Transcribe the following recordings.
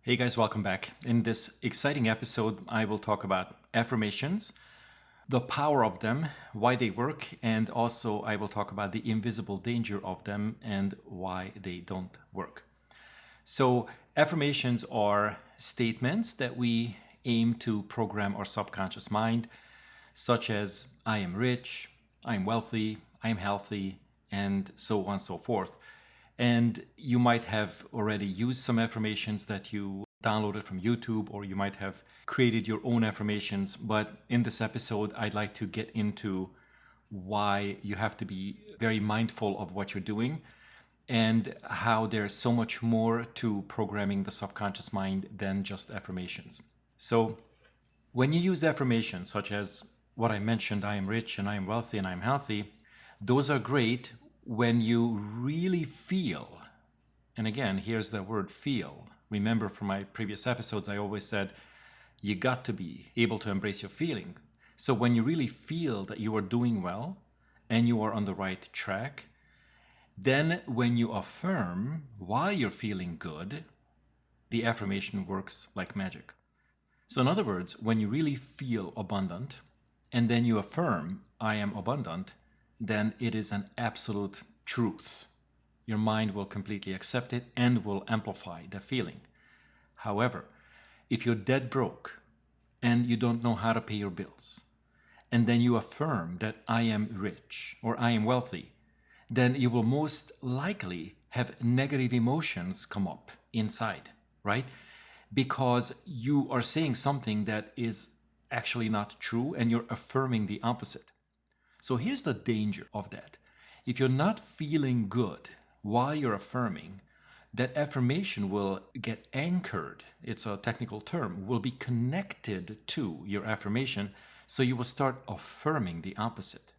Hey guys, welcome back. In this exciting episode, I will talk about affirmations, the power of them, why they work, and also I will talk about the invisible danger of them and why they don't work. So, affirmations are statements that we aim to program our subconscious mind, such as I am rich, I am wealthy, I am healthy, and so on and so forth. And you might have already used some affirmations that you downloaded from YouTube, or you might have created your own affirmations. But in this episode, I'd like to get into why you have to be very mindful of what you're doing and how there's so much more to programming the subconscious mind than just affirmations. So, when you use affirmations such as what I mentioned, I am rich and I am wealthy and I am healthy, those are great when you really feel, and again, here's the word feel. Remember from my previous episodes, I always said you got to be able to embrace your feeling. So when you really feel that you are doing well and you are on the right track, then when you affirm while you're feeling good, the affirmation works like magic. So in other words, when you really feel abundant and then you affirm, I am abundant, then it is an absolute truth. Your mind will completely accept it and will amplify the feeling. However, if you're dead broke and you don't know how to pay your bills, and then you affirm that I am rich or I am wealthy, then you will most likely have negative emotions come up inside, right? Because you are saying something that is actually not true and you're affirming the opposite. So here's the danger of that. If you're not feeling good while you're affirming, that affirmation will get anchored. It's a technical term, will be connected to your affirmation. So you will start affirming the opposite.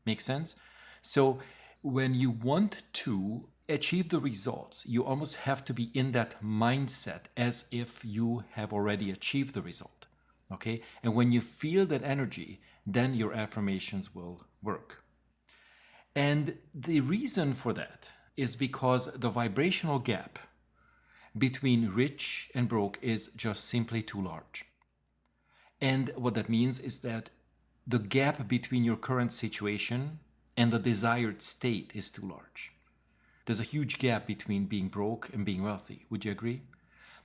Make sense? So when you want to achieve the results, you almost have to be in that mindset as if you have already achieved the result. Okay? And when you feel that energy, then your affirmations will work. And the reason for that is because the vibrational gap between rich and broke is just simply too large. And what that means is that the gap between your current situation and the desired state is too large. There's a huge gap between being broke and being wealthy. Would you agree?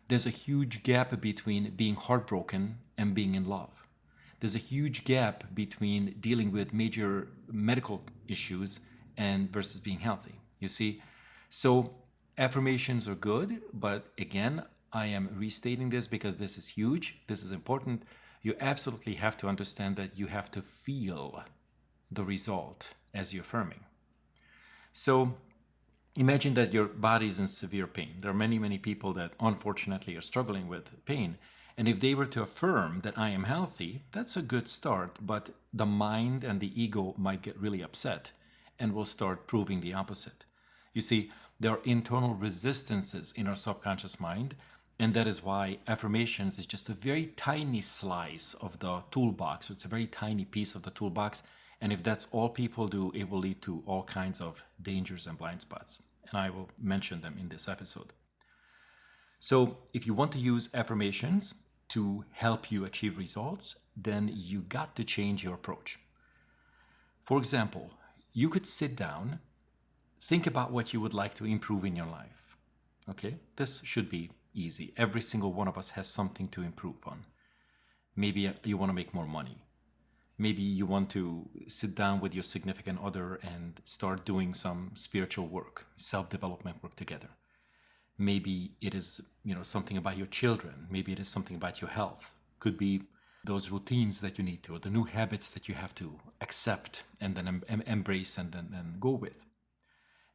There's a huge gap between being heartbroken and being in love. There's a huge gap between dealing with major medical issues and versus being healthy. You see? So affirmations are good, but again, I am restating this because this is huge. This is important. You absolutely have to understand that you have to feel the result as you're affirming. So imagine that your body is in severe pain. There are many, many people that unfortunately are struggling with pain. And if they were to affirm that I am healthy, that's a good start, but the mind and the ego might get really upset and will start proving the opposite. You see, there are internal resistances in our subconscious mind, and that is why affirmations is just a very tiny slice of the toolbox. It's a very tiny piece of the toolbox, and if that's all people do, it will lead to all kinds of dangers and blind spots, and I will mention them in this episode. So if you want to use affirmations to help you achieve results, then you got to change your approach. For example, you could sit down, think about what you would like to improve in your life. Okay, this should be easy. Every single one of us has something to improve on. Maybe you want to make more money. Maybe you want to sit down with your significant other and start doing some spiritual work, self-development work together. Maybe it is, something about your children. Maybe it is something about your health. Could be those routines that you need to, or the new habits that you have to accept and then embrace and then go with.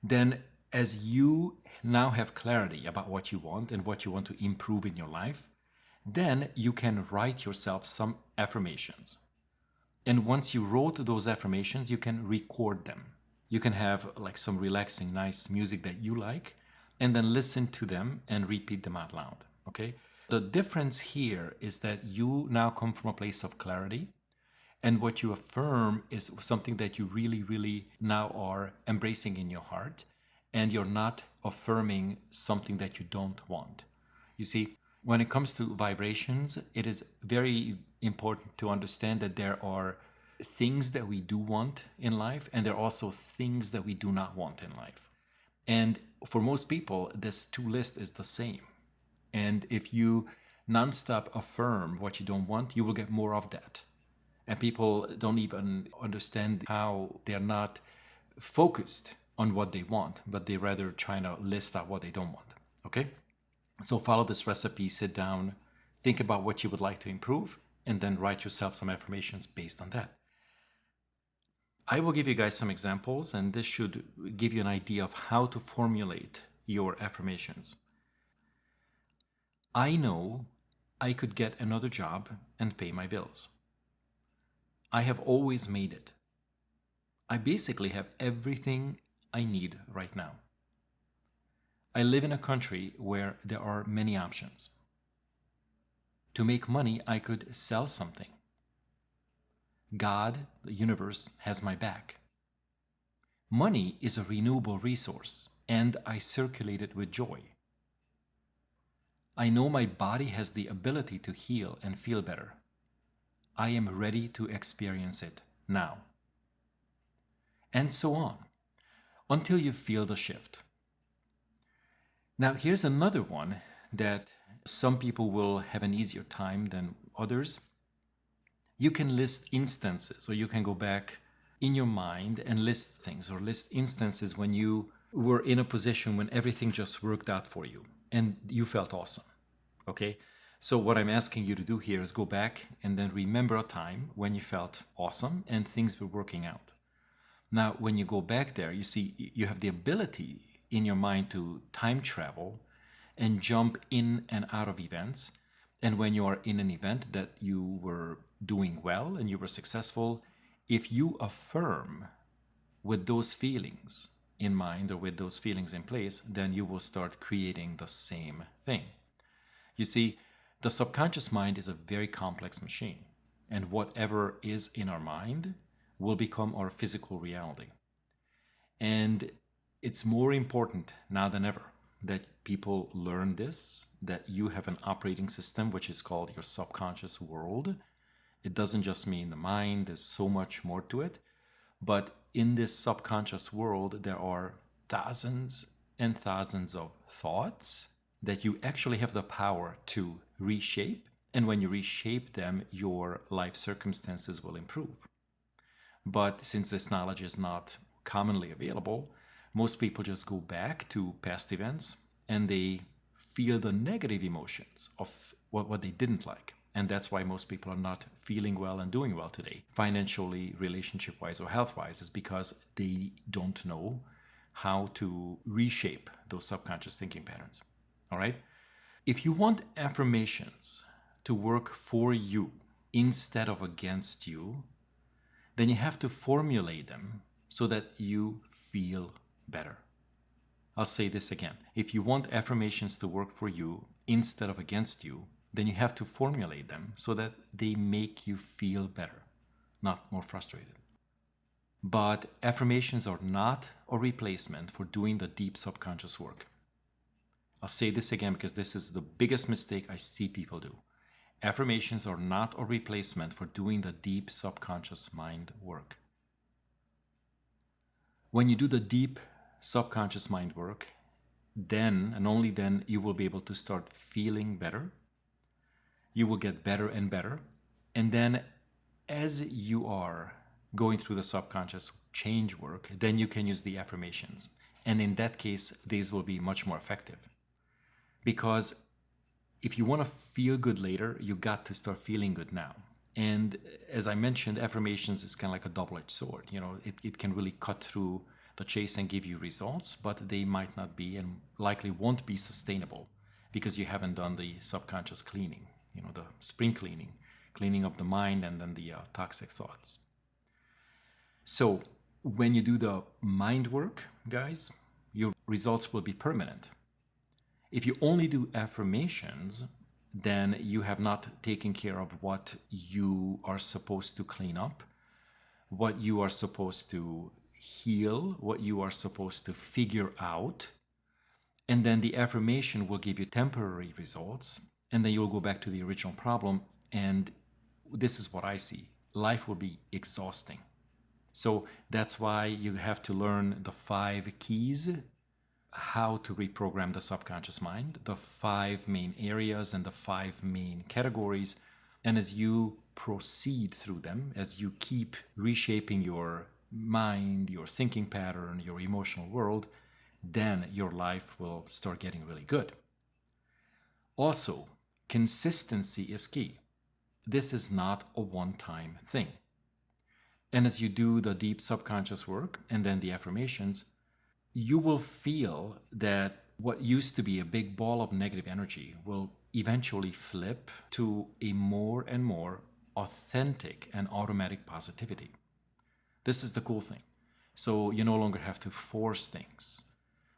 Then as you now have clarity about what you want and what you want to improve in your life, then you can write yourself some affirmations. And once you wrote those affirmations, you can record them. You can have like some relaxing, nice music that you like, and then listen to them and repeat them out loud, okay? The difference here is that you now come from a place of clarity, and what you affirm is something that you really, really now are embracing in your heart, and you're not affirming something that you don't want. You see, When it comes to vibrations, it is very important to understand that there are things that we do want in life, and there are also things that we do not want in life. And for most people, this two list is the same. And if you nonstop affirm what you don't want, you will get more of that. And people don't even understand how they're not focused on what they want, but they rather trying to list out what they don't want. Okay? So follow this recipe, sit down, think about what you would like to improve, and then write yourself some affirmations based on that. I will give you guys some examples, and this should give you an idea of how to formulate your affirmations. I know I could get another job and pay my bills. I have always made it. I basically have everything I need right now. I live in a country where there are many options. To make money, I could sell something. God, the universe, has my back. Money is a renewable resource, and I circulate it with joy. I know my body has the ability to heal and feel better. I am ready to experience it now. And so on, until you feel the shift. Now, here's another one that some people will have an easier time than others. You can list instances, or you can go back in your mind and list things, or list instances when you were in a position when everything just worked out for you and you felt awesome. Okay? So what I'm asking you to do here is go back and then remember a time when you felt awesome and things were working out. Now, when you go back there, you see you have the ability in your mind to time travel and jump in and out of events. And when you are in an event that you were doing well and you were successful, if you affirm with those feelings in mind or with those feelings in place, then you will start creating the same thing. You see, the subconscious mind is a very complex machine, and whatever is in our mind will become our physical reality. And it's more important now than ever that people learn this, that you have an operating system which is called your subconscious world. It doesn't just mean the mind, there's so much more to it. But in this subconscious world, there are thousands and thousands of thoughts that you actually have the power to reshape. And when you reshape them, your life circumstances will improve. But since this knowledge is not commonly available, most people just go back to past events and they feel the negative emotions of what they didn't like. And that's why most people are not feeling well and doing well today, financially, relationship-wise, or health-wise, is because they don't know how to reshape those subconscious thinking patterns. All right? If you want affirmations to work for you instead of against you, then you have to formulate them so that you feel better. I'll say this again. If you want affirmations to work for you instead of against you, then you have to formulate them so that they make you feel better, not more frustrated. But affirmations are not a replacement for doing the deep subconscious work. I'll say this again because this is the biggest mistake I see people do. Affirmations are not a replacement for doing the deep subconscious mind work. When you do the deep subconscious mind work, then and only then you will be able to start feeling better. You will get better and better. And then as you are going through the subconscious change work, then you can use the affirmations. And in that case, these will be much more effective. Because if you want to feel good later, you got to start feeling good now. And as I mentioned, affirmations is kind of like a double-edged sword. You know, it can really cut through the chase and give you results, but they might not be and likely won't be sustainable because you haven't done the subconscious cleaning, you know, the spring cleaning up the mind and then the toxic thoughts. So when you do the mind work, guys, your results will be permanent. If you only do affirmations, then you have not taken care of what you are supposed to clean up, what you are supposed to heal, what you are supposed to figure out. And then the affirmation will give you temporary results. and then you'll go back to the original problem. And this is what I see. Life will be exhausting. So that's why you have to learn the 5 keys, how to reprogram the subconscious mind, the 5 main areas and the 5 main categories. And as you proceed through them, as you keep reshaping your mind, your thinking pattern, your emotional world, then your life will start getting really good. Also, consistency is key. This is not a one-time thing. And as you do the deep subconscious work and then the affirmations, you will feel that what used to be a big ball of negative energy will eventually flip to a more and more authentic and automatic positivity. This is the cool thing. So you no longer have to force things.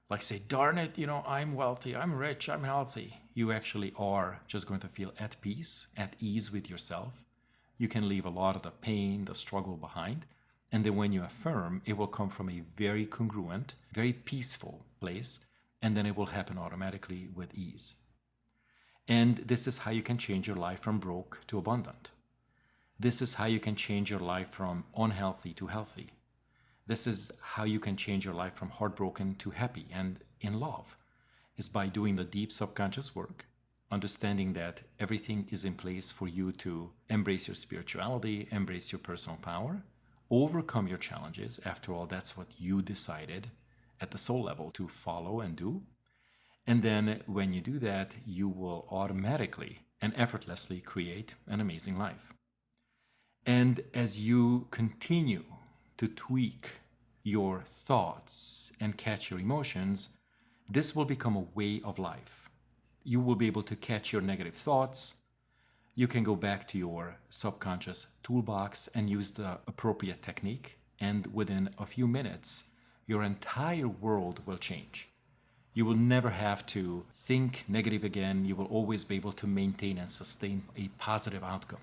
Like say, darn it, I'm wealthy, I'm rich, I'm healthy. You actually are just going to feel at peace, at ease with yourself. You can leave a lot of the pain, the struggle behind. And then when you affirm, it will come from a very congruent, very peaceful place. And then it will happen automatically with ease. And this is how you can change your life from broke to abundant. This is how you can change your life from unhealthy to healthy. This is how you can change your life from heartbroken to happy and in love, is by doing the deep subconscious work, understanding that everything is in place for you to embrace your spirituality, embrace your personal power, overcome your challenges. After all, that's what you decided at the soul level to follow and do. And then when you do that, you will automatically and effortlessly create an amazing life. And as you continue to tweak your thoughts and catch your emotions, this will become a way of life. You will be able to catch your negative thoughts. You can go back to your subconscious toolbox and use the appropriate technique. And within a few minutes, your entire world will change. You will never have to think negative again. You will always be able to maintain and sustain a positive outcome.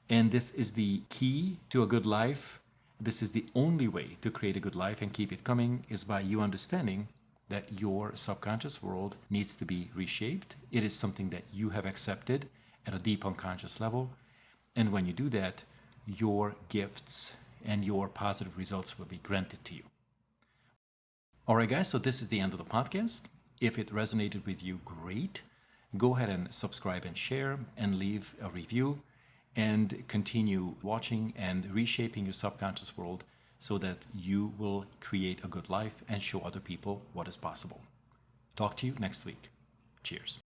And this is the key to a good life. This is the only way to create a good life and keep it coming, is by you understanding that your subconscious world needs to be reshaped. It is something that you have accepted at a deep unconscious level. And when you do that, your gifts and your positive results will be granted to you. All right, guys, so this is the end of the podcast. If it resonated with you, great. Go ahead and subscribe and share and leave a review and continue watching and reshaping your subconscious world so that you will create a good life and show other people what is possible. Talk to you next week. Cheers.